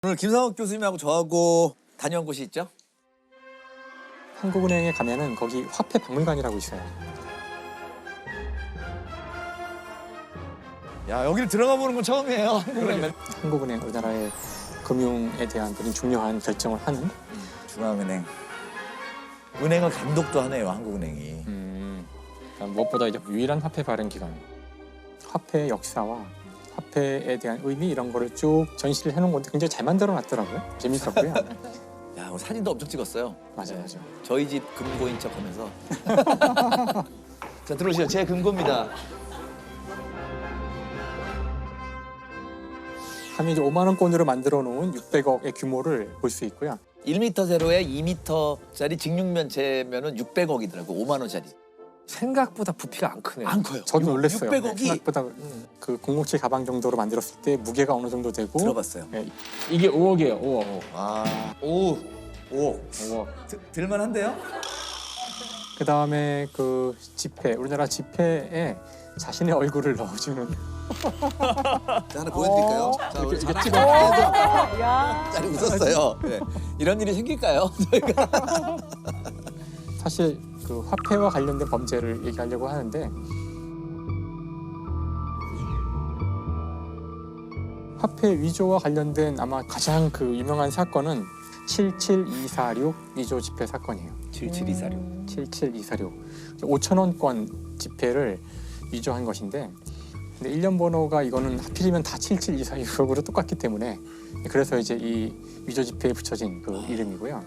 오늘 김상욱 교수님하고 저하고 다녀온 곳이 있죠? 한국은행에 가면은 거기 화폐 박물관이라고 있어요. 야, 여기를 들어가 보는 건 처음이에요. 한국은행. 한국은행 우리나라의 금융에 대한 그런 중요한 결정을 하는. 중앙은행. 은행을 감독도 하네요, 한국은행이. 그러니까 무엇보다 이제 유일한 화폐 발행 기관. 화폐의 역사와 화폐에 대한 의미 이런 거를 쭉 전시를 해놓은 건데 굉장히 잘 만들어 놨더라고요. 재밌었고요. 야, 오늘 사진도 엄청 찍었어요. 맞아, 맞아. 저희 집 금고인 척하면서. 자, 들어오시죠. 제 금고입니다. 하면 이제 5만 원권으로 만들어 놓은 600억의 규모를 볼 수 있고요. 1m 세로에 2m짜리 직육면체면은 600억이더라고. 5만 원짜리. 생각보다 부피가 안 크네요. 안 커요. 저도 놀랐어요. 600억이 생각보다 그 007 가방 정도로 만들었을 때 무게가 어느 정도 되고. 들어봤어요. 네, 이게 5억이에요. 5억. 아, 오, 5억. 5억. 들만한데요? 그 다음에 그 지폐, 우리나라 지폐에 자신의 얼굴을 넣어주는. 자, 하나 보여드릴까요? 자, 우리 이렇게 찍어. 잘 웃었어요. 네. 이런 일이 생길까요? 저희가. 사실 그 화폐와 관련된 범죄를 얘기하려고 하는데 화폐 위조와 관련된 아마 가장 그 유명한 사건은 77246 위조 지폐 사건이에요. 77246. 77246. 5,000원권 지폐를 위조한 것인데 근데 일련 번호가 이거는 하필이면 다 77246으로 똑같기 때문에 그래서 이제 이 위조 지폐에 붙여진 그 이름이고요.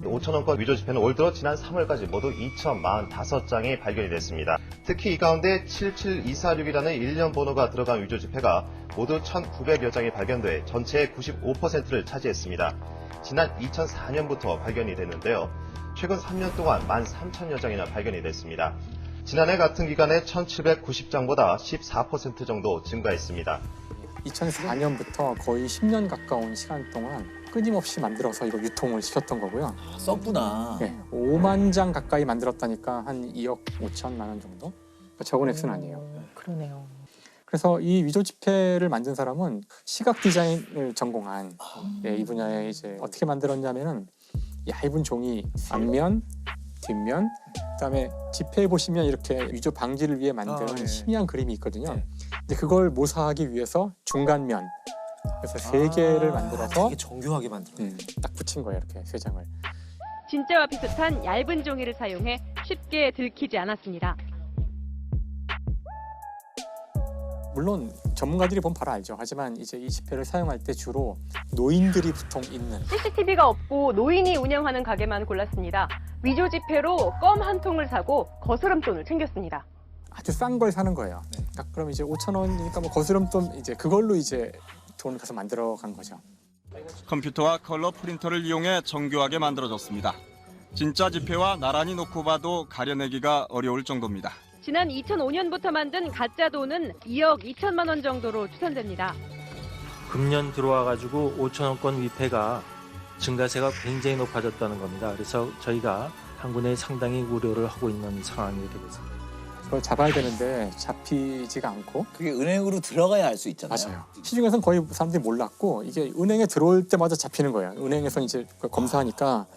5,000원권 위조 지폐는 올 들어 지난 3월까지 모두 2,045장이 발견이 됐습니다. 특히 이 가운데 77246이라는 일련 번호가 들어간 위조 지폐가 모두 1,900여 장이 발견돼 전체의 95%를 차지했습니다. 지난 2004년부터 발견이 됐는데요. 최근 3년 동안 13,000여 장이나 발견이 됐습니다. 지난해 같은 기간에 1,790장보다 14% 정도 증가했습니다. 2004년부터 거의 10년 가까운 시간 동안 끊임없이 만들어서 이거 유통을 시켰던 거고요. 아, 썼구나. 네, 5만 장 가까이 만들었다니까 한 2억 5천만 원 정도? 적은 액수는 아니에요. 그러네요. 그래서 이 위조 지폐를 만든 사람은 시각 디자인을 전공한 이 분야에 이제 어떻게 만들었냐면은 얇은 종이 앞면, 뒷면, 그다음에 지폐에 보시면 이렇게 위조 방지를 위해 만든 네. 희미한 그림이 있거든요. 네. 근데 그걸 모사하기 위해서 중간면 그래서 세 개를 만들어서 되게 정교하게 만들어. 딱 붙인 거예요. 이렇게 세 장을. 진짜와 비슷한 얇은 종이를 사용해 쉽게 들키지 않았습니다. 물론 전문가들이 보면 바로 알죠. 하지만 이제 이 지폐를 사용할 때 주로 노인들이 보통 있는 CCTV가 없고 노인이 운영하는 가게만 골랐습니다. 위조 지폐로 껌 한 통을 사고 거스름돈을 챙겼습니다. 아주 싼 걸 사는 거예요. 그러니까 그럼 이제 5,000원이니까 뭐 거스름돈 이제 그걸로 이제 돈을 가서 만들어 간 거죠. 컴퓨터와 컬러 프린터를 이용해 정교하게 만들어졌습니다. 진짜 지폐와 나란히 놓고 봐도 가려내기가 어려울 정도입니다. 지난 2005년부터 만든 가짜 돈은 2억 2천만 원 정도로 추산됩니다. 금년 들어와가지고 5,000원권 위패가 증가세가 굉장히 높아졌다는 겁니다. 그래서 저희가 한군에 상당히 우려를 하고 있는 상황이 되고 있습니다. 그걸 잡아야 되는데 잡히지가 않고. 그게 은행으로 들어가야 알 수 있잖아요. 맞아요. 시중에서는 거의 사람들이 몰랐고 이게 은행에 들어올 때마다 잡히는 거예요. 은행에서 이제 그걸 검사하니까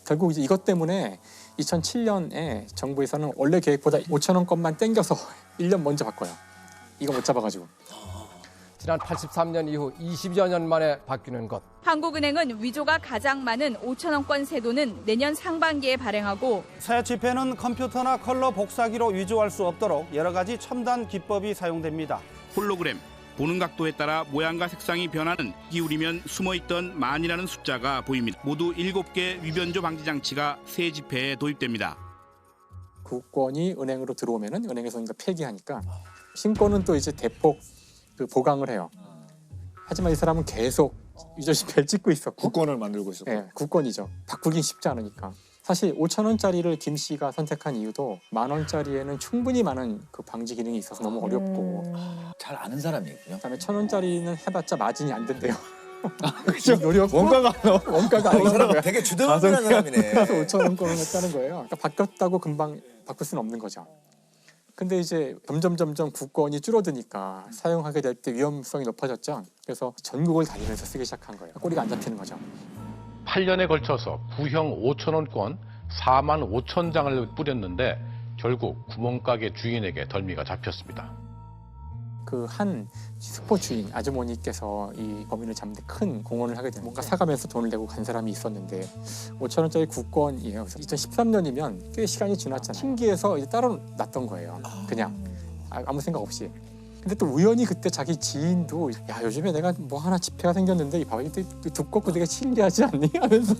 결국 이제 이것 때문에 2007년에 정부에서는 원래 계획보다 5,000원권만 땡겨서 1년 먼저 바꿔요. 이거 못 잡아가지고. 지난 83년 이후 20여 년 만에 바뀌는 것. 한국은행은 위조가 가장 많은 5,000원권 세도는 내년 상반기에 발행하고 새 지폐는 컴퓨터나 컬러 복사기로 위조할 수 없도록 여러 가지 첨단 기법이 사용됩니다. 홀로그램, 보는 각도에 따라 모양과 색상이 변하는 기울이면 숨어있던 만이라는 숫자가 보입니다. 모두 7개 위변조 방지 장치가 새 지폐에 도입됩니다. 구권이 은행으로 들어오면은 은행에서 그러니까 폐기하니까 신권은 또 이제 대폭 그 보강을 해요. 하지만 이 사람은 계속 위조 지폐를 찍고 있었고 국권을 만들고 있었고. 네, 국권이죠. 바꾸긴 쉽지 않으니까. 사실 5,000원짜리를 김 씨가 선택한 이유도 10,000원짜리에는 충분히 많은 그 방지 기능이 있어서 너무 어렵고 잘 아는 사람이군요. 그다음에 1,000원짜리는 해봤자 마진이 안 된대요. 그렇죠. 노력 원가가 원가가 이 아니라는 사람 거야. 되게 주도하는 사람이네. 그래서 5,000원권을 했다는 거예요. 그러니까 바뀌었다고 금방 바꿀 수는 없는 거죠. 근데 이제 점점 국권이 줄어드니까 사용하게 될 때 위험성이 높아졌죠. 그래서 전국을 다니면서 쓰기 시작한 거예요. 꼬리가 안 잡히는 거죠. 8년에 걸쳐서 구형 5,000원권 4만 5천 장을 뿌렸는데 결국 구멍가게 주인에게 덜미가 잡혔습니다. 그 한 슈퍼 주인 아주머니께서 이 범인을 잡는 데 큰 공헌을 하게 되는 뭔가 사가면서 돈을 내고 간 사람이 있었는데 5,000원짜리 국권이에요. 그래서 2013년이면 꽤 시간이 지났잖아요. 신기해서 이제 따로 놨던 거예요. 그냥 아무 생각 없이. 근데 또 우연히 그때 자기 지인도 야 요즘에 내가 뭐 하나 지폐가 생겼는데 이 봐봐 두껍고 되게 신기하지 않니? 하면서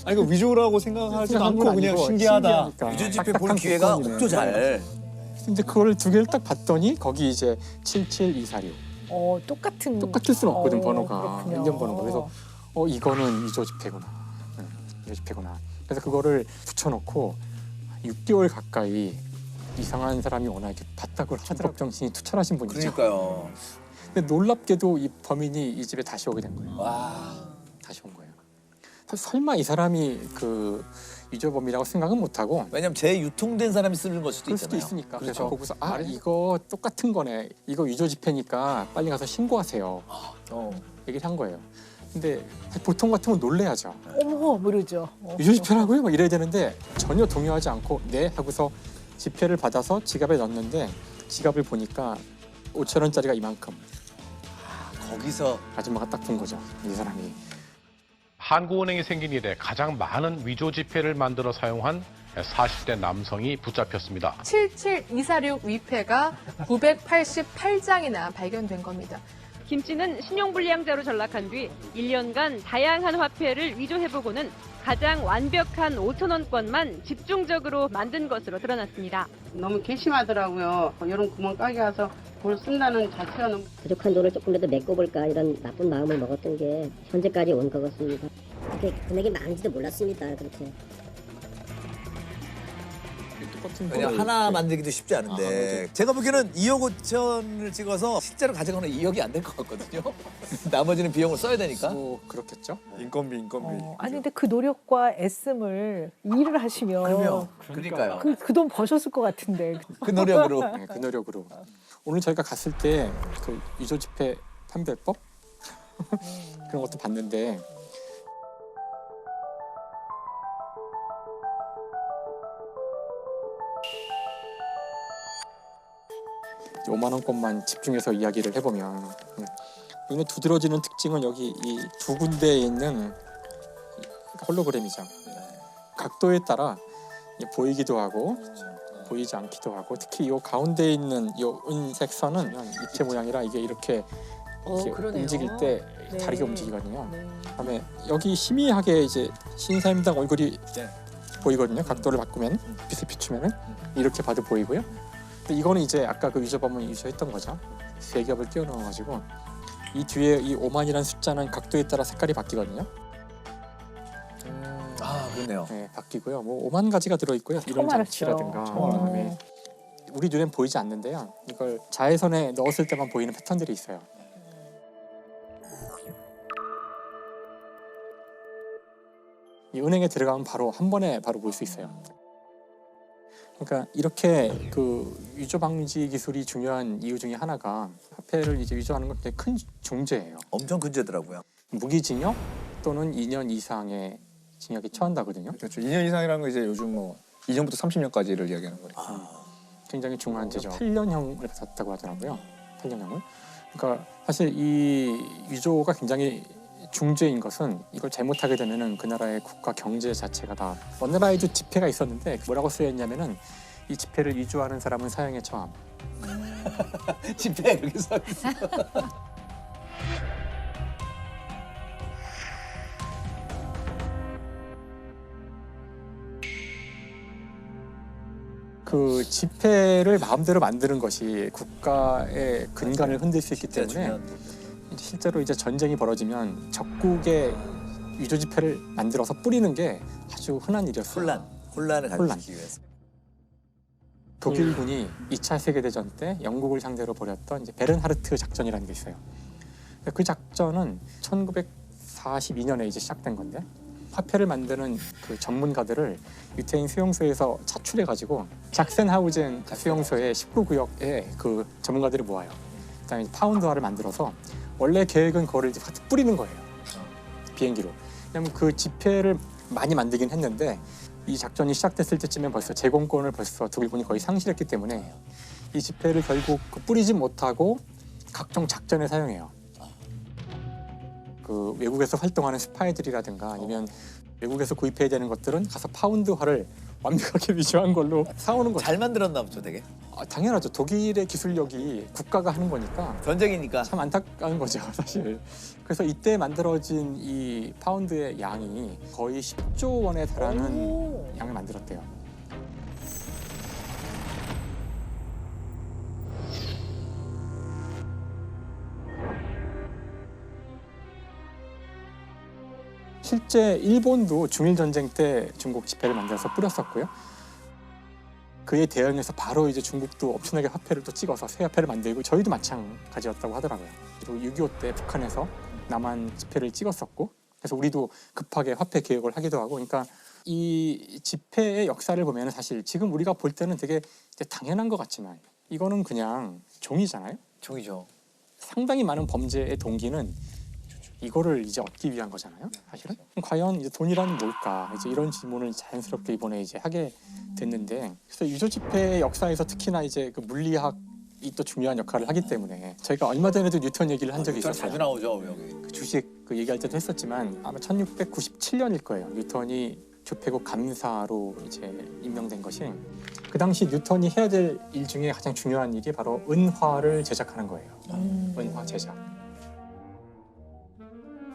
아니 그 위조라고 생각하지도 않고 건 그냥 아니고 신기하다. 신기하니까. 위조 지폐 볼 딱딱한 기회가 국권이네. 없죠 잘. 근데 그걸 두 개를 딱 봤더니 거기 이제 77246 똑같을 수는 없거든 번호가 그렇군요. 인정 번호가. 그래서 이거는 위조 지폐구나. 위조 지폐구나. 그래서 그거를 붙여놓고 6개월 가까이 이상한 사람이 워낙 이렇게 봤다고 하더라고요. 정신이 투철하신 분이죠. 그러니까요. 근데 놀랍게도 이 범인이 이 집에 다시 오게 된 거예요. 와. 다시 온 거예요. 설마 이 사람이 그 위조범이라고 생각은 못하고 왜냐면 재유통된 사람이 쓰는 걸 수도 그럴 수도 있잖아요. 있으니까. 그렇죠. 그래서 보고서 이거 똑같은 거네. 이거 위조 지폐니까 빨리 가서 신고하세요. 얘기를 한 거예요. 근데 보통 같으면 놀래야죠. 어머 모르죠. 위조 지폐라고요? 막 이래야 되는데 전혀 동요하지 않고 네 하고서 지폐를 받아서 지갑에 넣었는데 지갑을 보니까 5,000원짜리가 이만큼. 거기서 아줌마가 딱 본 거죠. 이 사람이. 한국은행이 생긴 이래 가장 많은 위조 지폐를 만들어 사용한 40대 남성이 붙잡혔습니다. 77246 위패가 988장이나 발견된 겁니다. 김 씨는 신용불량자로 전락한 뒤 1년간 다양한 화폐를 위조해보고는 가장 완벽한 5,000원권만 집중적으로 만든 것으로 드러났습니다. 너무 괘씸하더라고요. 이런 구멍가게 가서 돈 쓴다는 자체가 너무 부족한 돈을 조금이라도 메꿔볼까 이런 나쁜 마음을 먹었던 게 현재까지 온 것 같습니다. 그렇게 금액이 많은지도 몰랐습니다. 그렇게. 왜냐면 하나 만들기도 쉽지 않은데 제가 보기에는 2억 5천을 찍어서 실제로 가져가는 2억이 안 될 것 같거든요. 나머지는 비용을 써야 되니까. 뭐 그렇겠죠. 인건비. 아니 근데 그 노력과 애씀을 일을 하시면 그러니까요. 그 돈 버셨을 것 같은데. 그 노력으로. 네, 그 노력으로. 오늘 저희가 갔을 때 그 위조 지폐 판별법 그런 것도 봤는데 (5만 원권만) 집중해서 이야기를 해보면 눈에 두드러지는 특징은 여기 이 두 군데에 있는 홀로그램이죠. 각도에 따라 보이기도 하고 보이지 않기도 하고 특히 이 가운데 있는 이 은색 선은 입체 모양이라 이게 이렇게 움직일 때 다르게 움직이거든요. 그다음에 여기 희미하게 이제 신사임당 얼굴이 보이거든요. 각도를 바꾸면 빛을 비추면은 이렇게 봐도 보이고요. 근데 이거는 이제 아까 그 위조범은 위조했던 거죠. 세 겹을 띄워 넣어가지고 이 뒤에 이 5만이라는 숫자는 각도에 따라 색깔이 바뀌거든요. 그렇네요. 네, 바뀌고요. 뭐 5만 가지가 들어있고요. 이런 장치라든가 그다음에 우리 눈엔 보이지 않는데요. 이걸 자외선에 넣었을 때만 보이는 패턴들이 있어요. 이 은행에 들어가면 바로 한 번에 바로 볼 수 있어요. 그러니까 이렇게 그 위조 방지 기술이 중요한 이유 중에 하나가 화폐를 이제 위조하는 건 굉장히 큰 중죄예요. 엄청 큰 죄더라고요. 무기징역 또는 2년 이상의 징역에 처한다거든요. 그렇죠. 2년 이상이라는 건 이제 요즘 뭐 2년부터 30년까지를 이야기하는 거예요. 굉장히 중한 죄죠. 8년형을 받았다고 하더라고요. 8년형을. 그러니까 사실 이 위조가 굉장히 중죄인 것은 이걸 잘못하게 되면은 그 나라의 국가 경제 자체가 다 어느 나라에도 지폐가 있었는데 뭐라고 쓰여 있냐면은 이 지폐를 위조하는 사람은 사형에 처함. 지폐 그렇게 써 있어. 그 지폐를 마음대로 만드는 것이 국가의 근간을 흔들 수 있기 때문에 실제로 이제 전쟁이 벌어지면 적국의 위조 지폐를 만들어서 뿌리는 게 아주 흔한 일이었어요. 혼란을 가지기 위해서. 독일군이 2차 세계대전 때 영국을 상대로 벌였던 이제 베른하르트 작전이라는 게 있어요. 그 작전은 1942년에 이제 시작된 건데 화폐를 만드는 그 전문가들을 유태인 수용소에서 차출해가지고 작센하우젠 수용소의 19구역에 그 전문가들을 모아요. 그다음에 파운드화를 만들어서 원래 계획은 그거를 이제 뿌리는 거예요. 비행기로. 왜냐면 그 지폐를 많이 만들긴 했는데 이 작전이 시작됐을 때쯤에 벌써 제공권을 벌써 독일군이 거의 상실했기 때문에 이 지폐를 결국 뿌리지 못하고 각종 작전에 사용해요. 그 외국에서 활동하는 스파이들이라든가 아니면 외국에서 구입해야 되는 것들은 가서 파운드화를 완벽하게 위조한 걸로 사오는 거죠. 잘 만들었나 보죠, 되게. 당연하죠. 독일의 기술력이 국가가 하는 거니까. 전쟁이니까. 참 안타까운 거죠, 사실. 그래서 이때 만들어진 이 파운드의 양이 거의 10조 원에 달하는 양을 만들었대요. 실제 일본도 중일 전쟁 때 중국 지폐를 만들어서 뿌렸었고요. 그에 대응해서 바로 이제 중국도 엄청나게 화폐를 또 찍어서 새 화폐를 만들고 저희도 마찬가지였다고 하더라고요. 그리고 6.25 때 북한에서 남한 지폐를 찍었었고 그래서 우리도 급하게 화폐 개혁을 하기도 하고 그러니까 이 지폐의 역사를 보면 사실 지금 우리가 볼 때는 되게 이제 당연한 것 같지만 이거는 그냥 종이잖아요. 종이죠. 상당히 많은 범죄의 동기는 이거를 이제 얻기 위한 거잖아요, 사실은. 과연 이제 돈이란 뭘까? 이제 이런 질문을 자연스럽게 이번에 이제 하게 됐는데, 그래서 유조 지폐의 역사에서 특히나 이제 그 물리학이 또 중요한 역할을 하기 때문에 저희가 얼마 전에도 뉴턴 얘기를 한 적이 있었어요. 자주 나오죠, 여기. 그 주식 그 얘기할 때도 했었지만 아마 1697년일 거예요. 뉴턴이 조폐국 감사로 이제 임명된 것이. 그 당시 뉴턴이 해야 될 일 중에 가장 중요한 일이 바로 은화를 제작하는 거예요. 은화 제작.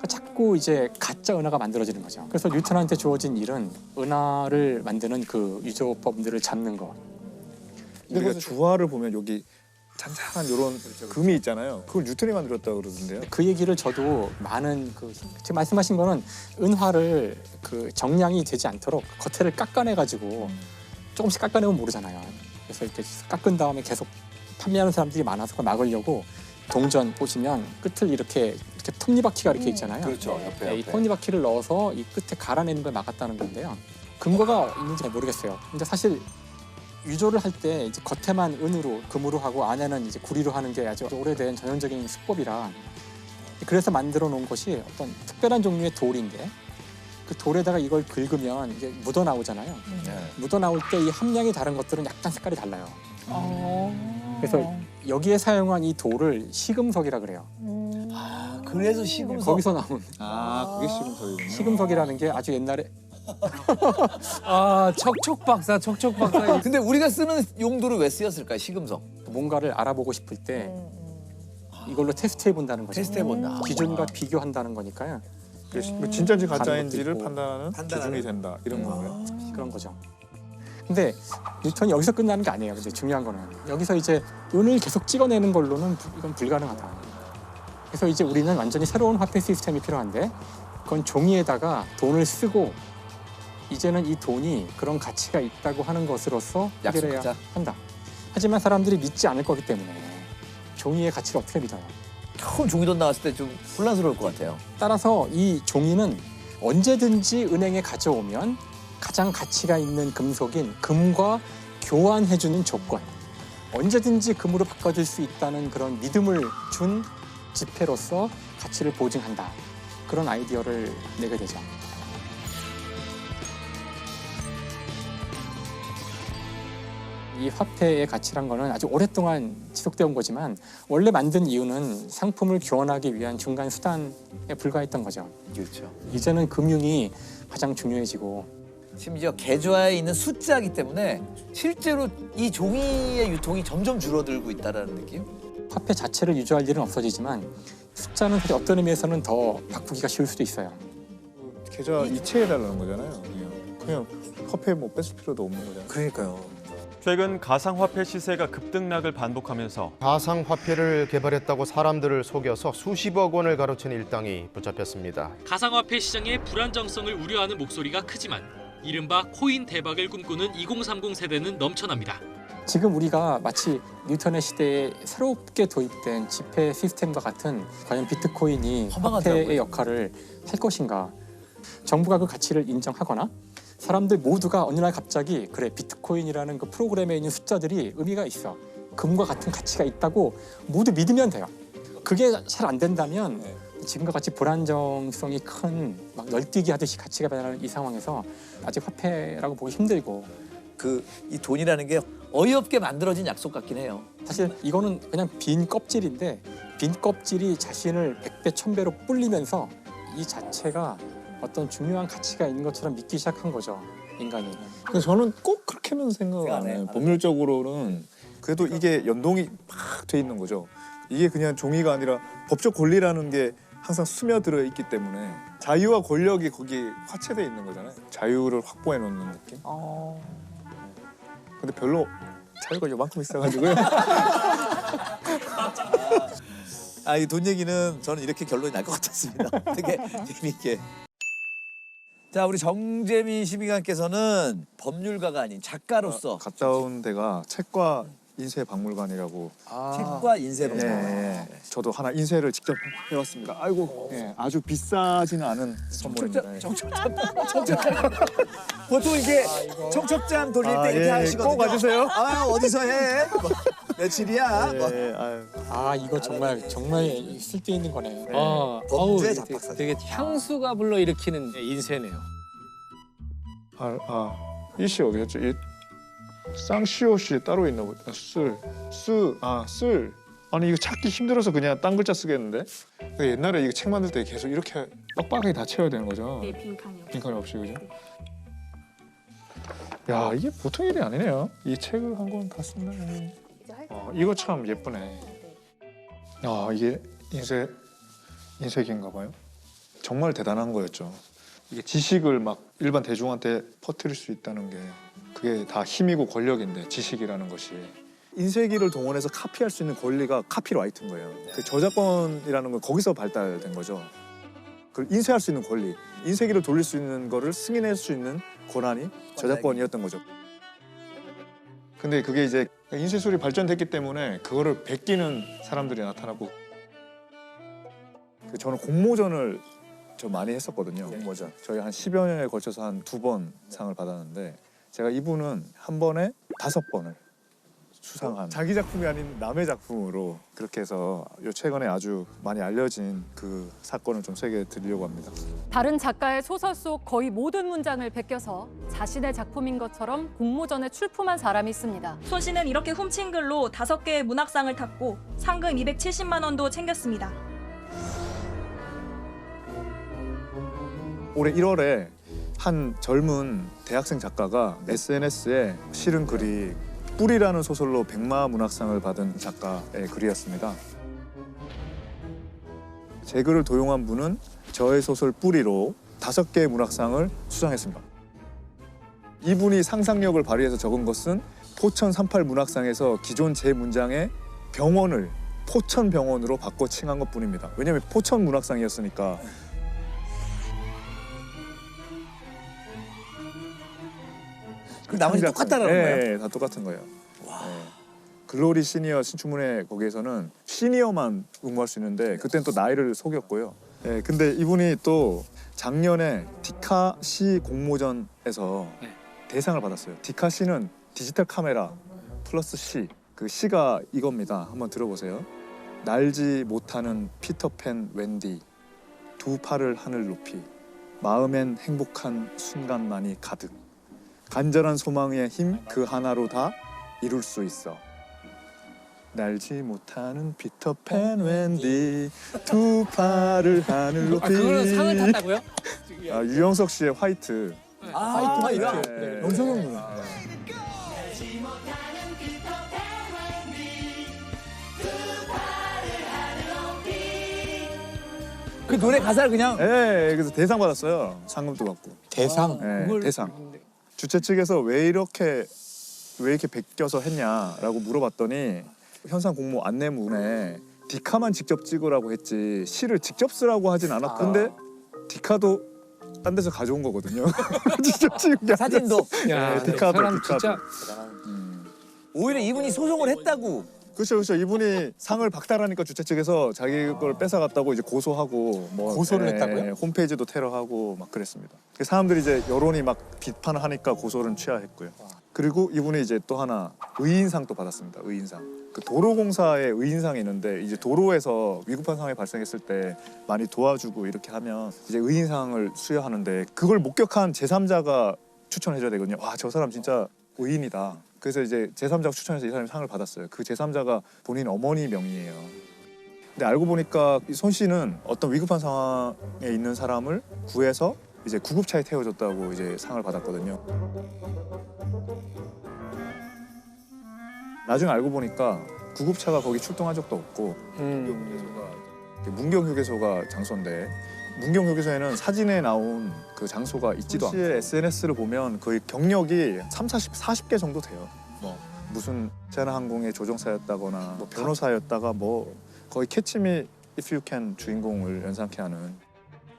자꾸 이제 가짜 은화가 만들어지는 거죠. 그래서 뉴턴한테 주어진 일은 은화를 만드는 그 유조법들을 잡는 거. 우리가 주화를 보면 여기 잔잔한 이런 금이 있잖아요. 그걸 뉴턴이 만들었다고 그러던데요. 그 얘기를 저도 많은 그 지금 말씀하신 거는 은화를 그 정량이 되지 않도록 겉에를 깎아내가지고 조금씩 깎아내면 모르잖아요. 그래서 이렇게 깎은 다음에 계속 판매하는 사람들이 많아서 그걸 막으려고 동전 보시면 끝을 이렇게 톱니바퀴가 이렇게 있잖아요. 그렇죠. 옆에. 이 톱니바퀴를 넣어서 이 끝에 갈아내는 걸 막았다는 건데요. 근거가 있는지 잘 모르겠어요. 근데 사실 유조를 할 때 이제 겉에만 은으로 금으로 하고 안에는 이제 구리로 하는 게 아주 오래된 전형적인 수법이라 그래서 만들어 놓은 것이 어떤 특별한 종류의 돌인데 그 돌에다가 이걸 긁으면 이게 묻어 나오잖아요. 묻어 나올 때 이 함량이 다른 것들은 약간 색깔이 달라요. 그래서 여기에 사용한 이 돌을 시금석이라 그래요. 아, 그래서 시금석. 거기서 나온. 아, 그게 시금석이군요. 시금석이라는 게 아주 옛날에. 아, 척척 박사. 근데 우리가 쓰는 용도로 왜 쓰였을까요, 시금석? 뭔가를 알아보고 싶을 때 이걸로 테스트해 본다는 거죠. 테스트해 본다. 기준과 비교한다는 거니까요. 진짜인지 가짜인지를 있고. 판단하는 기준이 된다. 이런 건가요? 그런 거죠. 근데 뉴턴이 여기서 끝나는 게 아니에요. 근데 중요한 거는 여기서 이제 은을 계속 찍어내는 걸로는 이건 불가능하다. 그래서 이제 우리는 완전히 새로운 화폐 시스템이 필요한데 그건 종이에다가 돈을 쓰고 이제는 이 돈이 그런 가치가 있다고 하는 것으로서 해결해야 한다. 하지만 사람들이 믿지 않을 거기 때문에 종이의 가치를 어떻게 믿어요? 처음 종이돈 나왔을 때 좀 혼란스러울 것 같아요. 따라서 이 종이는 언제든지 은행에 가져오면 가장 가치가 있는 금속인 금과 교환해주는 조건, 언제든지 금으로 바꿔줄 수 있다는 그런 믿음을 준 지폐로서 가치를 보증한다. 그런 아이디어를 내게 되죠. 이 화폐의 가치란 거는 아주 오랫동안 지속되어 온 거지만 원래 만든 이유는 상품을 교환하기 위한 중간 수단에 불과했던 거죠. 그렇죠. 이제는 금융이 가장 중요해지고 심지어 계좌에 있는 숫자이기 때문에 실제로 이 종이의 유통이 점점 줄어들고 있다는 느낌? 화폐 자체를 유지할 일은 없어지지만 숫자는 사실 어떤 의미에서는 더 바꾸기가 쉬울 수도 있어요. 계좌 이체해달라는 거잖아요. 그냥 화폐 뭐 뺏을 필요도 없는 거잖아요. 그러니까요. 최근 가상화폐 시세가 급등락을 반복하면서 가상화폐를 개발했다고 사람들을 속여서 수십억 원을 가로챈 일당이 붙잡혔습니다. 가상화폐 시장의 불안정성을 우려하는 목소리가 크지만 이른바 코인 대박을 꿈꾸는 2030 세대는 넘쳐납니다. 지금 우리가 마치 뉴턴의 시대에 새롭게 도입된 지폐 시스템과 같은 과연 비트코인이 화폐의 역할을 할 것인가? 정부가 그 가치를 인정하거나 사람들 모두가 어느 날 갑자기 그래 비트코인이라는 그 프로그램에 있는 숫자들이 의미가 있어. 금과 같은 가치가 있다고 모두 믿으면 돼요. 그게 잘 안 된다면 지금과 같이 불안정성이 큰 막 널뛰기 하듯이 가치가 변하는 이 상황에서 아직 화폐라고 보기 힘들고 이 돈이라는 게 어이없게 만들어진 약속 같긴 해요. 사실 이거는 그냥 빈 껍질인데 빈 껍질이 자신을 100배, 1000배로 불리면서 이 자체가 어떤 중요한 가치가 있는 것처럼 믿기 시작한 거죠, 인간이. 근데 저는 꼭 그렇게는 생각을 안 해요. 법률적으로는 그래도 이게 연동이 막 돼 있는 거죠. 이게 그냥 종이가 아니라 법적 권리라는 게 항상 스며들어 있기 때문에 자유와 권력이 거기 화체돼 있는 거잖아요. 자유를 확보해 놓는 느낌. 근데 별로 자유가 요만큼 있어가지고요. 이 돈 얘기는 저는 이렇게 결론이 날 것 같았습니다. 되게 재미있게. 자, 우리 정재민 시민관께서는 법률가가 아닌 작가로서 갔다 온 데가 책과 인쇄박물관이라고. 책과 인쇄박물관. 네. 저도 하나 인쇄를 직접 해왔습니다. 아이고, 네, 아주 비싸지는 않은 선물입니다. 청첩장. 보통 이게 청첩장 돌릴 때 이렇게 하시거든요. 꼭 와주세요. 어디서 해? 며칠이야? 이거 정말 쓸데 있는 거네요. 범죄 잡박사. 되게 향수가 불러일으키는 인쇄네요. 이씨 어디였죠? 쌍시옷이 따로 있나 보다. 쓸. 아니 이거 찾기 힘들어서 그냥 딴 글자 쓰겠는데? 옛날에 이거 책 만들 때 계속 이렇게 빡빡하게 다 채워야 되는 거죠? 네, 빈칸이 없이. 빈칸이 없이, 그죠? 야, 이게 보통 일이 아니네요. 이 책을 한 권 다 쓴다. 이거 참 예쁘네. 이게 인쇄기인가 봐요. 정말 대단한 거였죠. 이게 지식을 막 일반 대중한테 퍼뜨릴 수 있다는 게 그게 다 힘이고 권력인데, 지식이라는 것이. 인쇄기를 동원해서 카피할 수 있는 권리가 카피라이트인 거예요. 그 저작권이라는 건 거기서 발달된 거죠. 그 인쇄할 수 있는 권리, 인쇄기를 돌릴 수 있는 거를 승인할 수 있는 권한이 저작권이었던 거죠. 근데 그게 이제 인쇄술이 발전됐기 때문에 그거를 베끼는 사람들이 나타나고. 저는 공모전을 좀 많이 했었거든요. 공모전. 저희 한 10여 년에 걸쳐서 한 2번 상을 받았는데, 제가 이분은 한 번에 5번을 수상한, 자기 작품이 아닌 남의 작품으로 그렇게 해서 최근에 아주 많이 알려진 그 사건을 좀 소개해 드리려고 합니다. 다른 작가의 소설 속 거의 모든 문장을 베껴서 자신의 작품인 것처럼 공모전에 출품한 사람이 있습니다. 손 씨는 이렇게 훔친 글로 5개의 문학상을 탔고 상금 270만 원도 챙겼습니다. 올해 1월에 한 젊은 대학생 작가가 SNS에 실은 글이 뿔이라는 소설로 백마 문학상을 받은 작가의 글이었습니다. 제 글을 도용한 분은 저의 소설 뿔이로 5개의 문학상을 수상했습니다. 이분이 상상력을 발휘해서 적은 것은 포천 38 문학상에서 기존 제 문장의 병원을 포천병원으로 바꿔 칭한 것뿐입니다. 왜냐하면 포천 문학상이었으니까. 그 나머지 똑같다는 거예요? 네, 다 똑같은 거예요. 네. 글로리 시니어 신춘문예 거기에서는 시니어만 응모할 수 있는데 그때는 또 나이를 속였고요. 네, 근데 이분이 또 작년에 디카시 공모전에서 대상을 받았어요. 디카시는 디지털 카메라 플러스 시. 그 시가 이겁니다. 한번 들어보세요. 날지 못하는 피터팬 웬디, 2 팔을 하늘 높이, 마음엔 행복한 순간만이 가득, 간절한 소망의 힘 그 하나로 다 이룰 수 있어. 날지 못하는 피터팬 웬디, 2 팔을 하늘 높이. 그거는 상을 탔다고요? 유영석 씨의 화이트. 화이트. 영석형 누나. 그 노래 가사를 그냥. 네, 그래서 대상 받았어요. 상금도 받고. 대상? 네, 대상. 주최 측에서 왜 이렇게 베껴서 했냐라고 물어봤더니 현상 공모 안내문에 디카만 직접 찍으라고 했지 시를 직접 쓰라고 하진 않았다. 근데 디카도 딴 데서 가져온 거거든요. 직접 찍은 게 사진도. 네, 디카도. 사람 진짜 오히려 이분이 소송을 했다고 그렇죠. 이분이 상을 박탈하니까 주최 측에서 자기 걸 뺏어갔다고 이제 고소하고 뭐 고소를 했다고요? 홈페이지도 테러하고 막 그랬습니다. 사람들이 이제 여론이 막 비판을 하니까 고소를 취하했고요. 그리고 이분이 이제 또 하나 의인상도 받았습니다. 의인상. 그 도로공사의 의인상이 있는데 이제 도로에서 위급한 상황이 발생했을 때 많이 도와주고 이렇게 하면 이제 의인상을 수여하는데 그걸 목격한 제3자가 추천해줘야 되거든요. 와, 저 사람 진짜 의인이다. 그래서 이제 제3자가 추천해서 이 사람이 상을 받았어요. 그 제3자가 본인 어머니 명의예요. 근데 알고 보니까 손 씨는 어떤 위급한 상황에 있는 사람을 구해서 이제 구급차에 태워줬다고 이제 상을 받았거든요. 나중에 알고 보니까 구급차가 거기 출동한 적도 없고 문경휴게소가 장소인데 문경휴게소에는 사진에 나온 그 장소가 있지도 않고 SNS를 보면 거의 경력이 40개 정도 돼요. 뭐 무슨 제나항공의 조종사였다거나 뭐 변호사였다가 뭐 거의 캐치미 If You Can 주인공을 연상케 하는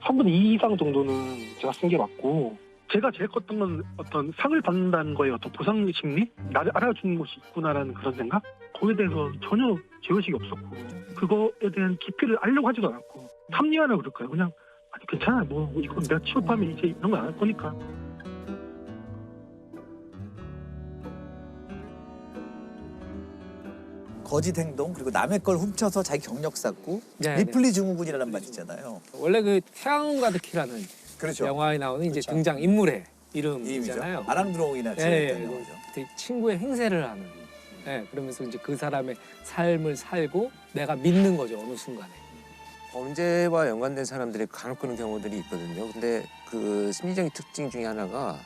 3분의 2 이상 정도는 제가 쓴 게 맞고 제가 제일 컸던 건 어떤 상을 받는다는 거에 어떤 보상 심리? 나를 알아주는 곳이 있구나라는 그런 생각? 거기에 대해서 전혀 죄의식이 없었고 그거에 대한 깊이를 알려고 하지도 않았고 합리화라 그럴까요? 그냥 아니 괜찮아 뭐 이건 내가 취업하면 이제 이런 거 안 할 거니까. 거짓 행동 그리고 남의 걸 훔쳐서 자기 경력 쌓고 네, 리플리 증후군이라는 말 있잖아요. 원래 그 태양을 가득히라는 그렇죠. 영화에 나오는 이제 그렇죠. 등장 인물의 이름이잖아요. 아랑드롱이나 친구의 행세를 하는. 네, 그러면서 이제 그 사람의 삶을 살고 내가 믿는 거죠 어느 순간에. 범죄와 연관된 사람들이 간혹 그런 경우들이 있거든요. 근데 그 심리적인 특징 중에 하나가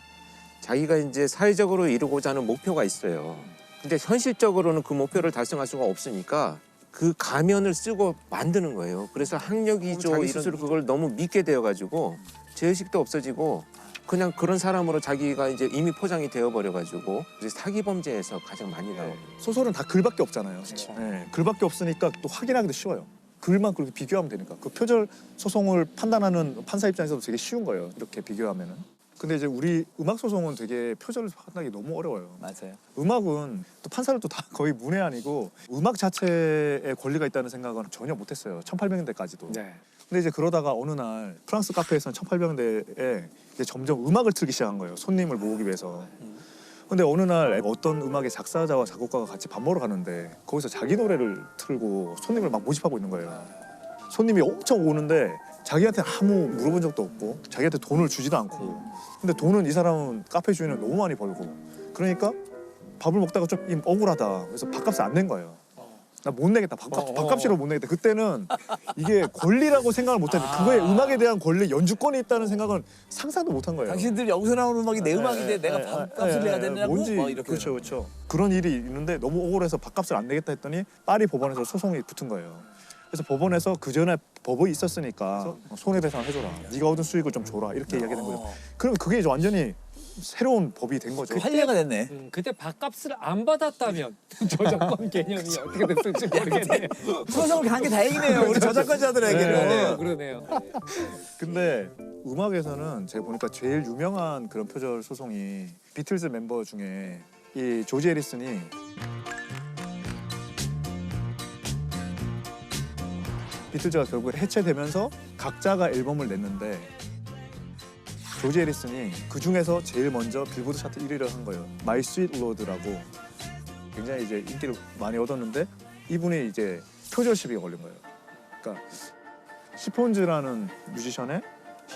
자기가 이제 사회적으로 이루고자 하는 목표가 있어요. 근데 현실적으로는 그 목표를 달성할 수가 없으니까 그 가면을 쓰고 만드는 거예요. 그래서 학력이죠. 자기 스스로 그걸 너무 믿게 되어가지고 죄의식도 없어지고 그냥 그런 사람으로 자기가 이제 이미 포장이 되어버려가지고 사기 범죄에서 가장 많이 나오고. 소설은 다 글밖에 없잖아요. 네, 글밖에 없으니까 또 확인하기도 쉬워요. 글만 그렇게 비교하면 되니까. 그 표절 소송을 판단하는 판사 입장에서도 되게 쉬운 거예요. 이렇게 비교하면은. 근데 이제 우리 음악 소송은 되게 표절을 판단하기 너무 어려워요. 맞아요. 음악은 또 판사들도 다 거의 문외한이고 음악 자체에 권리가 있다는 생각은 전혀 못했어요. 1800년대까지도. 네. 근데 이제 그러다가 어느 날 프랑스 카페에서는 1800년대에 이제 점점 음악을 틀기 시작한 거예요. 손님을 모으기 위해서. 근데 어느 날 어떤 음악의 작사자와 작곡가가 같이 밥 먹으러 가는데 거기서 자기 노래를 틀고 손님을 막 모집하고 있는 거예요. 손님이 엄청 오는데 자기한테 아무 물어본 적도 없고 자기한테 돈을 주지도 않고 근데 돈은 이 사람은 카페 주인은 너무 많이 벌고 그러니까 밥을 먹다가 좀 억울하다 그래서 밥값을 안 낸 거예요. 나 못 내겠다. 밥값이라도 못 내겠다. 그때는 이게 권리라고 생각을 못했는데 그거에 음악에 대한 권리, 연주권이 있다는 생각은 상상도 못한 거예요. 당신들 여기서 나오는 음악이 내 음악인데 내가 밥값을 내야 되냐고 뭔지 뭐 이렇게. 그렇죠. 그런 일이 있는데 너무 억울해서 밥값을 안 내겠다 했더니 파리 법원에서 소송이 붙은 거예요. 그래서 법원에서 그 전에 법이 있었으니까 손해배상 해줘라. 네가 얻은 수익을 좀 줘라. 이렇게 이야기된 거죠. 그러면 그게 이제 완전히 새로운 법이 된 거죠. 판례가 됐네. 그때 밥값을 안 받았다면 저작권 개념이 어떻게 됐을지 모르겠네요. 소송을 간 게 다행이네요. 우리 저작권자들에게는. 그러네요. 근데 음악에서는 제가 보니까 제일 유명한 그런 표절 소송이 비틀즈 멤버 중에 이 조지 해리슨이 비틀즈가 결국 해체되면서 각자가 앨범을 냈는데 조지 해리슨이 그 중에서 제일 먼저 빌보드 차트 1위를 한 거예요. My Sweet Lord라고 굉장히 이제 인기를 많이 얻었는데 이분이 이제 표절 시비가 걸린 거예요. 그러니까 시폰즈라는 뮤지션의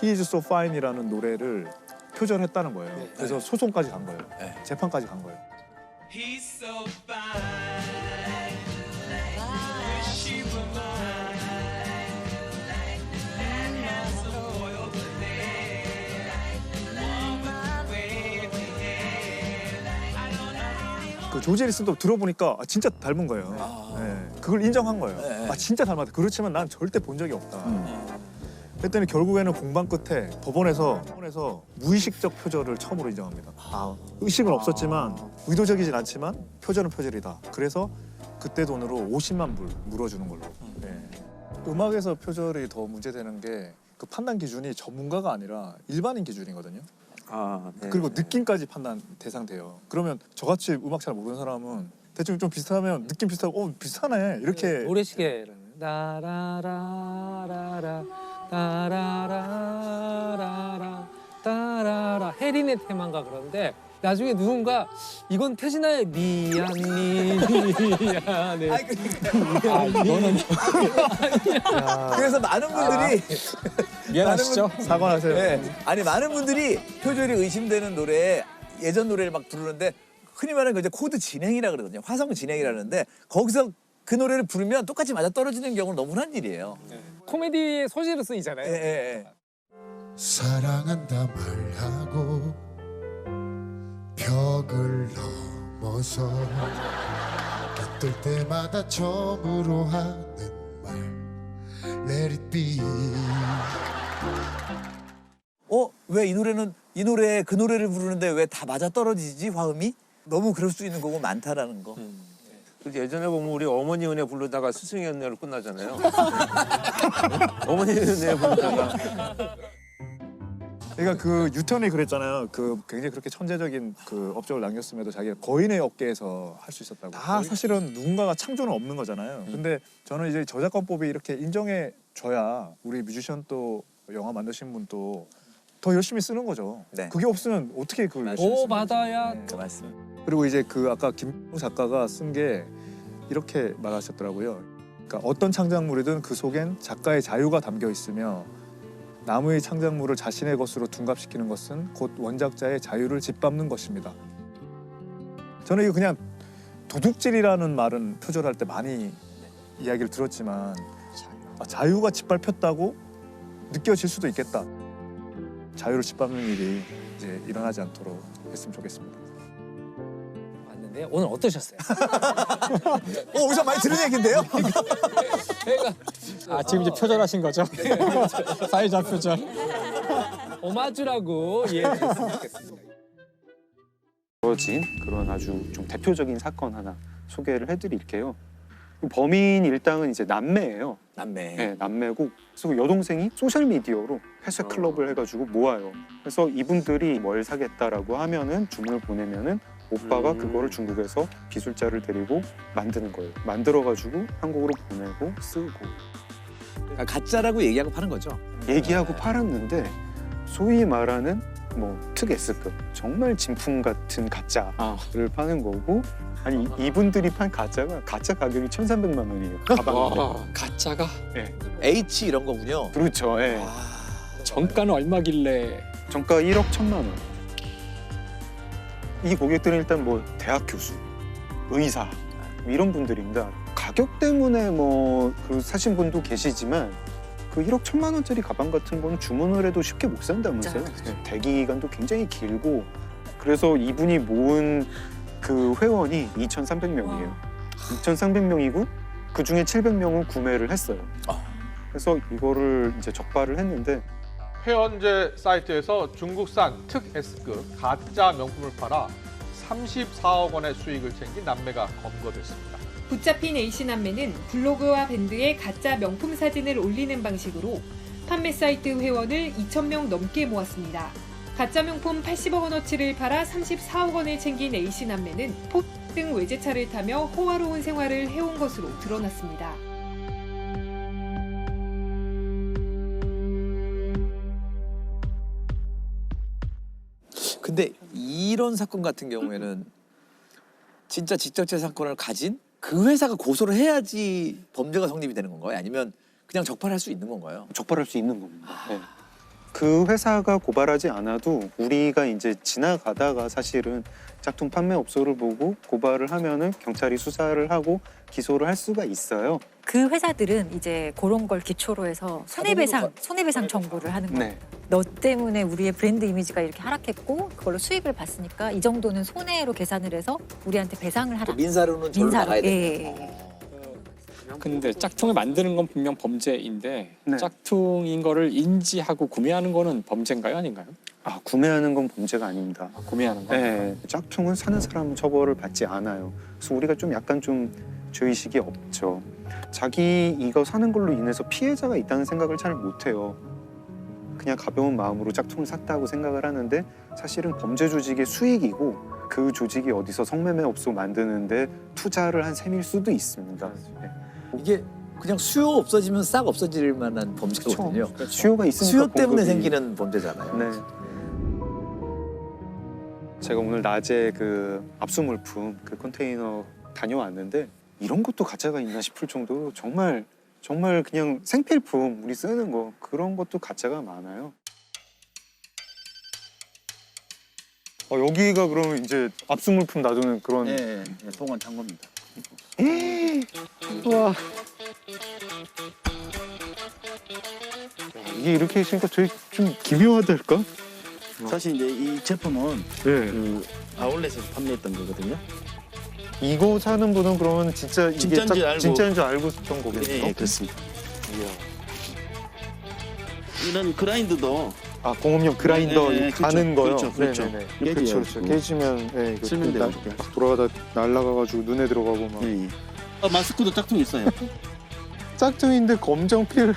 He Is So Fine이라는 노래를 표절했다는 거예요. 그래서 소송까지 간 거예요. 재판까지 간 거예요. He's so fine. Wish he were mine. And has a royal 그 조지 해리슨도 들어보니까 진짜 닮은 거예요. 네, 그걸 인정한 거예요. 진짜 닮았다. 그렇지만 난 절대 본 적이 없다. 그랬더니 결국에는 공방 끝에 법원에서 무의식적 표절을 처음으로 인정합니다. 의식은 없었지만 의도적이진 않지만 표절은 표절이다. 그래서 그때 돈으로 50만 불 물어주는 걸로. 네. 음악에서 표절이 더 문제되는 게 그 판단 기준이 전문가가 아니라 일반인 기준이거든요. 네. 그리고 느낌까지 판단 대상돼요. 그러면 저같이 음악 잘 모르는 사람은 대충 좀 비슷하면 느낌 비슷하고 비슷하네 이렇게 모래시계라는 따라라라라 따라라라라 따라라 해리네 테마인가 그런데 나중에 누군가 이건 태진아의 미안해. 그래서 많은 분들이 미안하시죠? 사과하세요. 네. 아니 많은 분들이 표절이 의심되는 노래 예전 노래를 막 부르는데 흔히 말하는 그 이제 코드 진행이라 그러거든요. 화성 진행이라는데 거기서 그 노래를 부르면 똑같이 맞아 떨어지는 경우는 너무 흔한 일이에요. 코미디의 소재로 쓰이잖아요. 예. 사랑한다 말하고 벽을 넘어서 어떨 때마다 처음으로 하는 말 Let it be. 왜 이 노래는 이 노래 그 노래를 부르는데 왜 다 맞아 떨어지지 화음이? 너무 그럴 수 있는 거고 많다라는 거. 그래서 예전에 보면 우리 어머니 은혜 부르다가 스승의 은혜로 끝나잖아요. 어머니 은혜 부르다가. 그러니까 그 유턴이 그랬잖아요. 그 굉장히 그렇게 천재적인 그 업적을 남겼음에도 자기가 거인의 업계에서 할 수 있었다고. 다 사실은 누군가가 창조는 없는 거잖아요. 근데 저는 이제 저작권법이 이렇게 인정해 줘야 우리 뮤지션 또 영화 만드신 분도 더 열심히 쓰는 거죠. 네. 그게 없으면 어떻게 그걸 열심히 쓰는 받아야. 그 말씀. 그리고 이제 그 아까 김 작가가 쓴 게 이렇게 말하셨더라고요. 그러니까 어떤 창작물이든 그 속엔 작가의 자유가 담겨 있으며 남의 창작물을 자신의 것으로 둔갑시키는 것은 곧 원작자의 자유를 짓밟는 것입니다. 저는 이거 그냥 도둑질이라는 말은 표절할 때 많이 이야기를 들었지만 자유가 짓밟혔다고 느껴질 수도 있겠다. 자유를 짓밟는 일이 이제 일어나지 않도록 했으면 좋겠습니다. 맞는데 오늘 어떠셨어요? 어디서 많이 들은 얘긴데요? 지금 이제 표절하신 거죠? 사회자 표절. 오마주라고 이해했으면 좋겠습니다. 벌어진 그런 아주 좀 대표적인 사건 하나 소개를 해드릴게요. 범인 일당은 이제 남매예요. 남매. 네, 남매고 그래서 여동생이 소셜 미디어로 회색 클럽을 해가지고 모아요. 그래서 이분들이 뭘 사겠다라고 하면은 주문을 보내면은 오빠가 그거를 중국에서 기술자를 데리고 만드는 거예요. 만들어가지고 한국으로 보내고 쓰고. 그러니까 가짜라고 얘기하고 파는 거죠. 얘기하고 팔았는데 소위 말하는 뭐 특 S급 정말 진품 같은 가짜를 파는 거고 아니 이분들이 판 가짜가 가짜 가격이 1,300만 원이에요. 가방인데. 가짜가? 네. H 이런 거군요. 그렇죠. 예. 정가는 얼마길래? 정가 1억 1,000만 원. 이 고객들은 일단 뭐 대학 교수, 의사 이런 분들입니다. 가격 때문에 뭐 그 사신 분도 계시지만 그 1억 1,000만 원짜리 가방 같은 건 주문을 해도 쉽게 못 산다면서요. 대기 기간도 굉장히 길고 그래서 이분이 모은 그 회원이 2,300명이에요. 2,300명이고 그 중에 700명은 구매를 했어요. 그래서 이거를 이제 적발을 했는데 회원제 사이트에서 중국산 특 S급 가짜 명품을 팔아 34억 원의 수익을 챙긴 남매가 검거됐습니다. 붙잡힌 A씨 남매는 블로그와 밴드에 가짜 명품 사진을 올리는 방식으로 판매 사이트 회원을 2,000명 넘게 모았습니다. 가짜 명품 80억 원어치를 팔아 34억 원을 챙긴 A씨 남매는 포르쉐 등 외제차를 타며 호화로운 생활을 해온 것으로 드러났습니다. 근데 이런 사건 같은 경우에는 진짜 지적재산권을 가진 그 회사가 고소를 해야지 범죄가 성립이 되는 건가요? 아니면 그냥 적발할 수 있는 건가요? 적발할 수 있는 겁니다. 네. 그 회사가 고발하지 않아도 우리가 이제 지나가다가 사실은 짝퉁 판매업소를 보고 고발을 하면은 경찰이 수사를 하고 기소를 할 수가 있어요. 그 회사들은 이제 그런 걸 기초로 해서 손해배상 청구를 하는 거예요. 네. 너 때문에 우리의 브랜드 이미지가 이렇게 하락했고 그걸로 수익을 봤으니까 이 정도는 손해로 계산을 해서 우리한테 배상을 하라. 민사로는 절로 나가야 예. 근데 짝퉁을 만드는 건 분명 범죄인데 짝퉁인 거를 인지하고 구매하는 거는 범죄인가요, 아닌가요? 아, 구매하는 건 범죄가 아닙니다. 구매하는 거? 네, 짝퉁은 사는 사람은 처벌을 받지 않아요. 그래서 우리가 좀 약간 좀 죄의식이 없죠. 자기 이거 사는 걸로 인해서 피해자가 있다는 생각을 잘 못해요. 그냥 가벼운 마음으로 짝퉁을 샀다고 생각을 하는데 사실은 범죄 조직의 수익이고 그 조직이 어디서 성매매업소 만드는데 투자를 한 셈일 수도 있습니다. 네. 이게 그냥 수요 없어지면 싹 없어질 만한 범죄거든요. 그렇죠. 수요가 있으니까 수요 때문에 공급이- 생기는 범죄잖아요. 네. 제가 오늘 낮에 그 압수물품 그 컨테이너 다녀왔는데 이런 것도 가짜가 있나 싶을 정도로 정말 그냥 생필품 우리 쓰는 거 그런 것도 가짜가 많아요. 여기가 그러면 이제 압수물품 놔두는 그런 네, 보관 창고입니다. 와. 이게 이렇게 있으니까 되게 좀 기묘하달까? 사실 이제 이 제품은 그 아울렛에서 판매했던 거거든요. 이거 사는 분은 그러면 진짜 이게 진짜인 줄 알고 썼던 거겠네요. 네, 그렇습니다. 이런 그라인더도 공업용 그라인더 가는 거요. 그렇죠. 네네네. 깨져요. 그렇죠. 깨지면 실명되고 막 돌아가다 날아가가지고 눈에 들어가고 막. 마스크도 짝퉁 있어요. 짝퉁인데 검정필.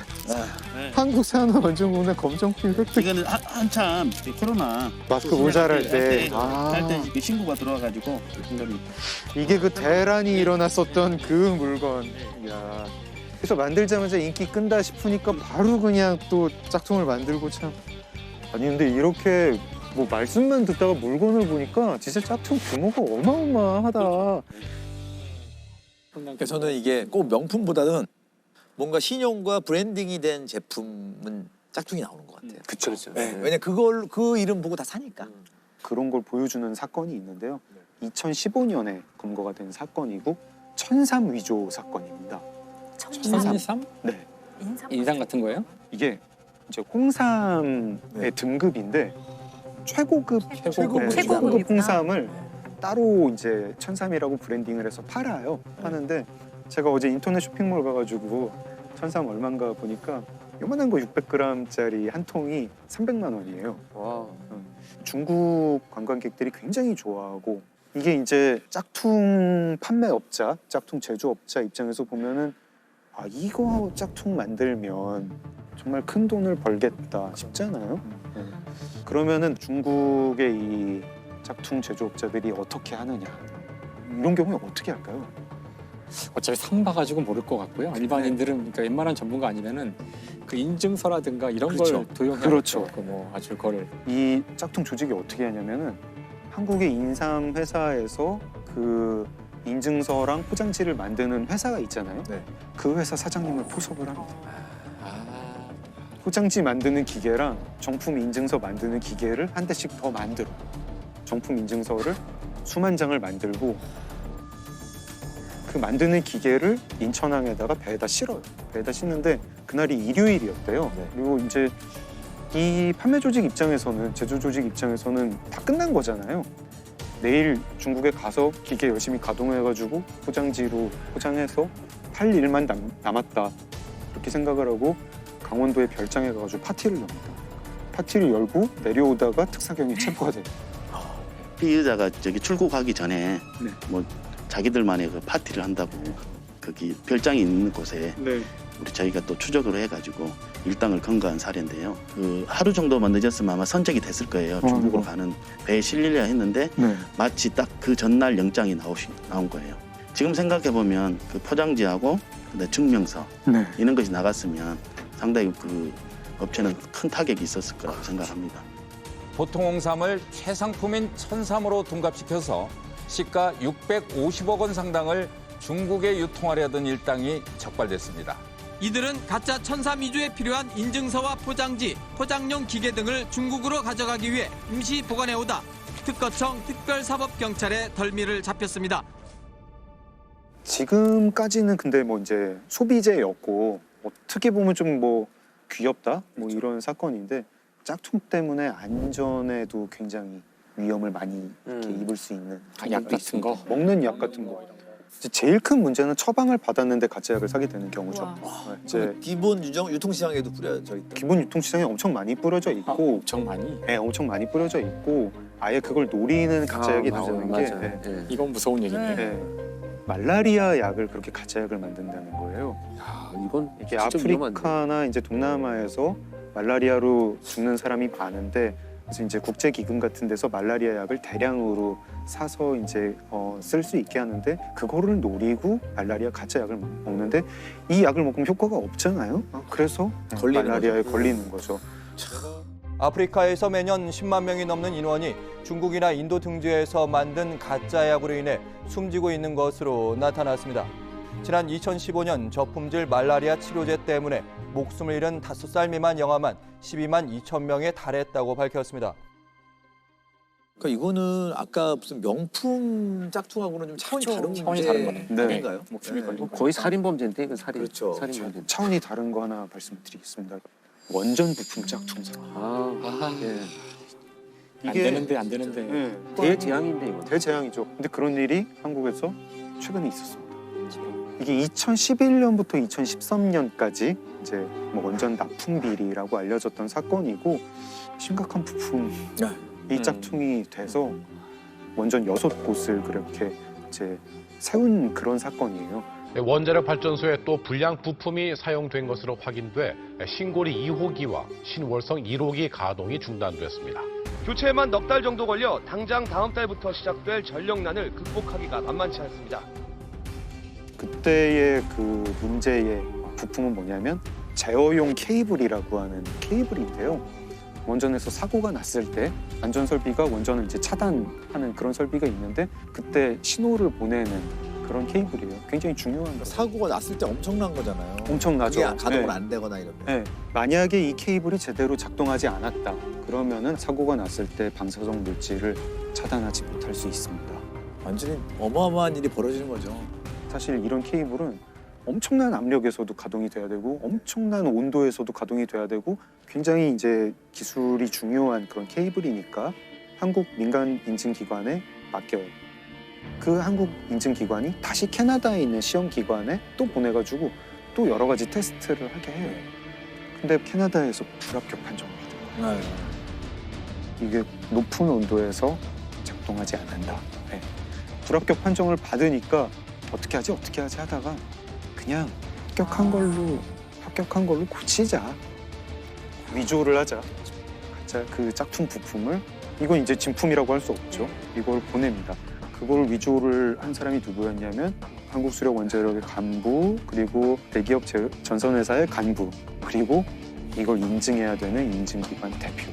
한국 산업안전공단 검정필 획득. 이거는 한참 코로나 마스크 모자랄 때. 할때 신고가 들어와가지고 이게 그 대란이 일어났었던 그 물건. 야. 그래서 만들자마자 인기 끈다 싶으니까 바로 그냥 또 짝퉁을 만들고 참. 아니 근데 이렇게 뭐 말씀만 듣다가 물건을 보니까 진짜 짝퉁 규모가 어마어마하다. 그러니까 저는 이게 꼭 명품보다는 뭔가 신용과 브랜딩이 된 제품은 짝퉁이 나오는 것 같아요. 그쵸. 네. 왜냐 그 이름 보고 다 사니까. 그런 걸 보여주는 사건이 있는데요. 2015년에 검거가 된 사건이고 천삼 위조 사건입니다. 천삼? 네. 인삼 같은 거예요? 이게 이제 홍삼의 등급인데 최고급 홍삼을 따로 이제 천삼이라고 브랜딩을 해서 팔아요. 하는데 제가 어제 인터넷 쇼핑몰 가가지고 천삼 얼마인가 보니까 요만한 거 600g짜리 한 통이 300만 원이에요. 와. 중국 관광객들이 굉장히 좋아하고 이게 이제 짝퉁 판매업자, 짝퉁 제조업자 입장에서 보면은 이거 짝퉁 만들면 정말 큰 돈을 벌겠다 싶잖아요. 그러면은 중국의 이 짝퉁 제조업자들이 어떻게 하느냐 이런 경우에 어떻게 할까요? 어차피 상 봐가지고 모를 것 같고요. 일반인들은 그러니까 웬만한 전문가 아니면은 그 인증서라든가 이런 걸 도용해야 그렇죠. 뭐 아주 그거를 이 짝퉁 조직이 어떻게 하냐면은 한국의 인삼 회사에서 그 인증서랑 포장지를 만드는 회사가 있잖아요. 그 회사 사장님을 포섭을 합니다. 포장지 만드는 기계랑 정품 인증서 만드는 기계를 한 대씩 더 만들어. 정품 인증서를 수만 장을 만들고 그 만드는 기계를 인천항에다가 배에다 실어요. 배에다 싣는데 그날이 일요일이었대요. 그리고 이제 이 판매 조직 입장에서는 제조 조직 입장에서는 다 끝난 거잖아요. 내일 중국에 가서 기계 열심히 가동해가지고 포장지로 포장해서 팔 일만 남았다 그렇게 생각을 하고 강원도에 별장에 가가지고 파티를 엽니다. 파티를 열고 내려오다가 특사경이 체포가 돼요. 피의자가 저기 출국하기 전에 뭐 자기들만의 그 파티를 한다고 거기 별장이 있는 곳에 우리 저희가 또 추적을 해가지고 일당을 검거한 사례인데요. 그 하루 정도만 늦었으면 아마 선적이 됐을 거예요. 중국으로 가는 배에 실리려 했는데 마치 딱 그 전날 영장이 나온 거예요. 지금 생각해 보면 그 포장지하고 증명서 이런 것이 나갔으면 상당히 그 업체는 큰 타격이 있었을 거라고 생각합니다. 보통 홍삼을 최상품인 천삼으로 둔갑시켜서 시가 650억 원 상당을 중국에 유통하려던 일당이 적발됐습니다. 이들은 가짜 천삼 위조에 필요한 인증서와 포장지, 포장용 기계 등을 중국으로 가져가기 위해 임시 보관해오다 특거청 특별사법경찰에 덜미를 잡혔습니다. 지금까지는 근데 뭐 이제 소비재였고 어떻게 보면 좀 뭐 귀엽다 뭐 이런 사건인데 짝퉁 때문에 안전에도 굉장히 위험을 많이 이렇게 입을 수 있는 약 같은 거 먹는 약 같은 거. 이제 제일 큰 문제는 처방을 받았는데 가짜 약을 사게 되는 경우죠. 이제 기본 유통시장에도 뿌려져 있다. 기본 유통시장에 엄청 많이 뿌려져 있고 엄청 많이? 네, 엄청 많이 뿌려져 있고 아예 그걸 노리는 가짜 약이 나오는 게 이건 무서운 얘기네. 말라리아 약을 그렇게 가짜 약을 만든다는 거예요. 이건 이게 진짜 아프리카나 이제 동남아에서 말라리아로 죽는 사람이 많은데 그래서 이제 국제기금 같은 데서 말라리아 약을 대량으로 사서 이제 쓸 수 있게 하는데 그거를 노리고 말라리아 가짜 약을 먹는데 이 약을 먹으면 효과가 없잖아요. 그래서 말라리아에 걸리는 거죠. 아프리카에서 매년 10만 명이 넘는 인원이 중국이나 인도 등지에서 만든 가짜 약으로 인해 숨지고 있는 것으로 나타났습니다. 지난 2015년 저품질 말라리아 치료제 때문에 목숨을 잃은 5살 미만 영아만 12만 2천 명에 달했다고 밝혔습니다. 그러니까 이거는 아까 무슨 명품 짝퉁하고는 좀 차원이 다른 차원이 다른 거네. 아닌가요? 목숨이 걸린 거의 살인 범죄인데 이건 살인. 그렇죠. 살인 범죄. 차원이 다른 거 하나 말씀드리겠습니다. 원전 부품 짝퉁사. 예. 안 되는데. 네. 대재앙인데 이거. 대재앙이죠. 근데 그런 일이 한국에서 최근에 있었습니다. 이게 2011년부터 2013년까지 이제 뭐 원전 납품 비리라고 알려졌던 사건이고 심각한 부품이 짝퉁이 돼서 원전 6곳을 그렇게 이제 세운 그런 사건이에요. 원자력 발전소에 또 불량 부품이 사용된 것으로 확인돼 신고리 2호기와 신월성 1호기 가동이 중단됐습니다. 교체에만 넉 달 정도 걸려 당장 다음 달부터 시작될 전력난을 극복하기가 만만치 않습니다. 그때의 그 문제의 부품은 뭐냐면 제어용 케이블이라고 하는 케이블인데요. 원전에서 사고가 났을 때 안전 설비가 원전을 이제 차단하는 그런 설비가 있는데 그때 신호를 보내는 그런 케이블이에요. 굉장히 중요한 거. 사고가 났을 때 엄청난 거잖아요. 엄청나죠. 그게 가동을 네. 안 되거나 이러면. 네. 만약에 이 케이블이 제대로 작동하지 않았다. 그러면은 사고가 났을 때 방사성 물질을 차단하지 못할 수 있습니다. 완전히 어마어마한 일이 벌어지는 거죠. 사실 이런 케이블은 엄청난 압력에서도 가동이 돼야 되고 엄청난 온도에서도 가동이 돼야 되고 굉장히 이제 기술이 중요한 그런 케이블이니까 한국 민간 인증기관에 맡겨요. 그 한국 인증기관이 다시 캐나다에 있는 시험기관에 또 보내가지고 또 여러 가지 테스트를 하게 해요. 근데 캐나다에서 불합격 판정이 돼요. 이게 높은 온도에서 작동하지 않는다. 네. 불합격 판정을 받으니까 어떻게 하지 하다가 그냥 합격한 걸로 고치자. 위조를 하자. 가짜 그 짝퉁 부품을 이건 이제 진품이라고 할 수 없죠. 이걸 보냅니다. 그걸 위조를 한 사람이 누구였냐면 한국수력원자력의 간부 그리고 대기업 전선회사의 간부 그리고 이걸 인증해야 되는 인증기관 대표.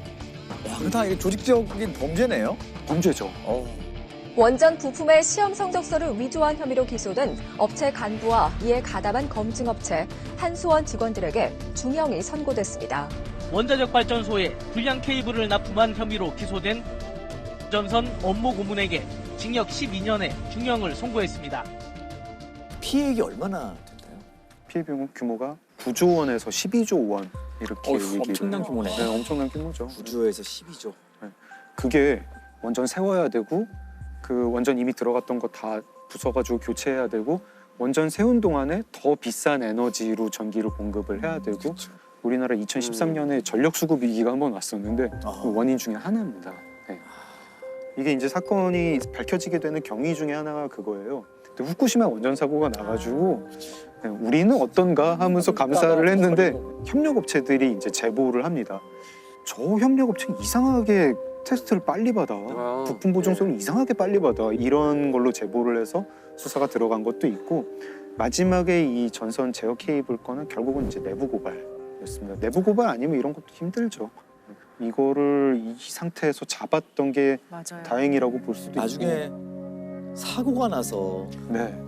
와, 다 이게 조직적인 범죄네요. 범죄죠. 원전 부품의 시험 성적서를 위조한 혐의로 기소된 업체 간부와 이에 가담한 검증업체 한수원 직원들에게 중형이 선고됐습니다. 원자력 발전소에 불량 케이블을 납품한 혐의로 기소된 전선 업무 고문에게 징역 12년의 중형을 선고했습니다. 피해액이 얼마나 될까요? 피해 규모가 9조 원에서 12조 원 이렇게 얘기를 엄청난 해요. 규모네. 네, 엄청난 규모죠. 9조에서 12조. 네. 그게 원전 세워야 되고 그 원전 이미 들어갔던 거 다 부숴가지고 교체해야 되고 원전 세운 동안에 더 비싼 에너지로 전기를 공급을 해야 되고 우리나라 2013년에 전력 수급 위기가 한번 왔었는데 그 원인 중에 하나입니다. 네. 이게 이제 사건이 밝혀지게 되는 경위 중에 하나가 그거예요. 근데 후쿠시마 원전 사고가 나가지고 우리는 어떤가 하면서 감사를 했는데 협력업체들이 이제 제보를 합니다. 저 협력업체 이상하게 테스트를 빨리 받아. 부품 보증서를 이상하게 빨리 받아. 이런 걸로 제보를 해서 수사가 들어간 것도 있고 마지막에 이 전선 제어 케이블 건은 결국은 이제 내부 고발이었습니다. 내부 고발 아니면 이런 것도 힘들죠. 이거를 이 상태에서 잡았던 게 맞아요. 다행이라고 볼 수도 나중에 있고. 사고가 나서 네.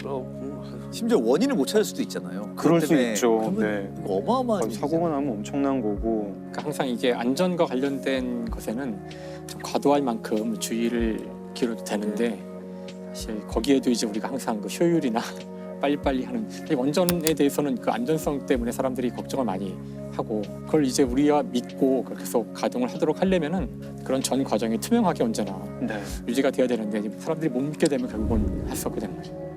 심지어 원인을 못 찾을 수도 있잖아요. 그럴 수 있죠. 그러면 네. 이거 어마어마한 사고가 나면 엄청난 거고. 그러니까 항상 이게 안전과 관련된 것에는 좀 과도할 만큼 주의를 기울여도 되는데 사실 거기에도 이제 우리가 항상 그 효율이나 빨리빨리 하는 원전에 대해서는 그 안전성 때문에 사람들이 걱정을 많이 하고 그걸 이제 우리가 믿고 계속 가동을 하도록 하려면은 그런 전 과정이 투명하게 언제나 유지가 돼야 되는데 사람들이 못 믿게 되면 결국은 할 수 없게 되는 거죠.